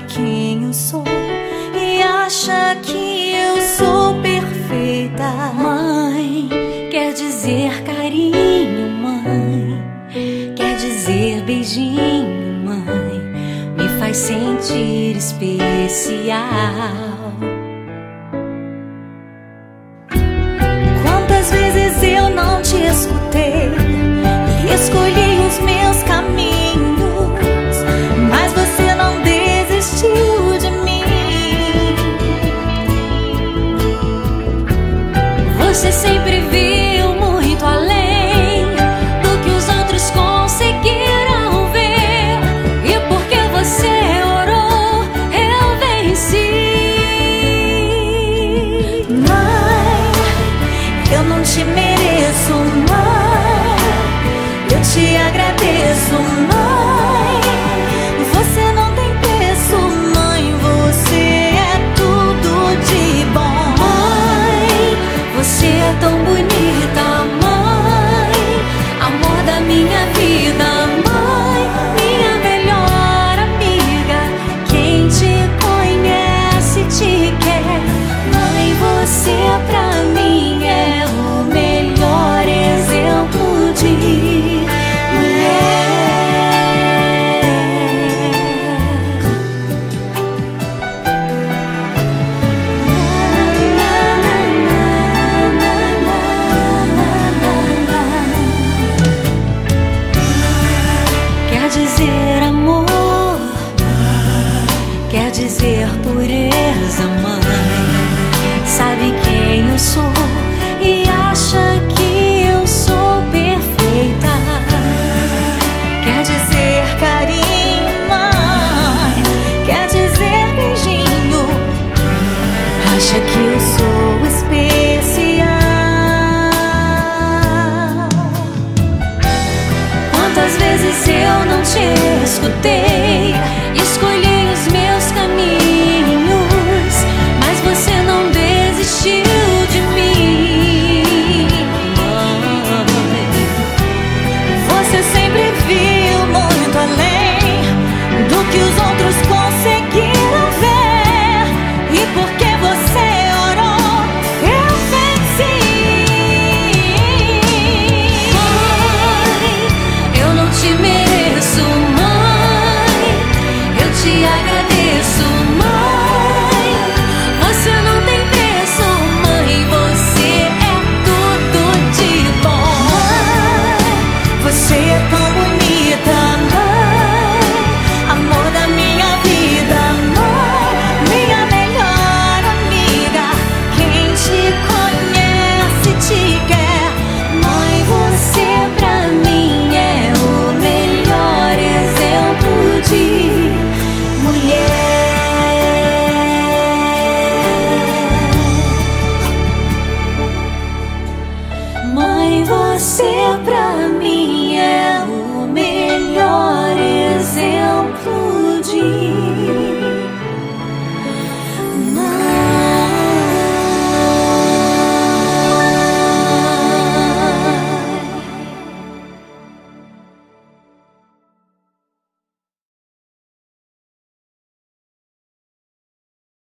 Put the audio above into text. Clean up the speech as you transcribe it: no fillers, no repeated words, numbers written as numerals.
quem eu sou e acha que eu sou perfeita. Mãe, quer dizer carinho, mãe, quer dizer beijinho, mãe, me faz sentir especial. Quantas vezes eu não te escutei e escolhi os meus caminhos, mas você não desistiu de mim. Você sempre viu muito além do que os outros conseguiram ver, e porque você orou, eu venci. Mãe, eu não te mereço, mãe, eu te agradeço, mãe. Você não tem preço, mãe, você é tudo de bom. Mãe, você é tão bonita, mãe, amor da minha vida, mãe, minha melhor amiga. Quem te conhece te quer, mãe, você pra mim é o melhor exemplo de mulher. Quer dizer amor, quer dizer pureza, mãe, sabe quem eu sou e acha que eu sou perfeita. Quer dizer carinho, mãe, quer dizer beijinho, acha que eu sou especial. Quantas vezes eu não te escutei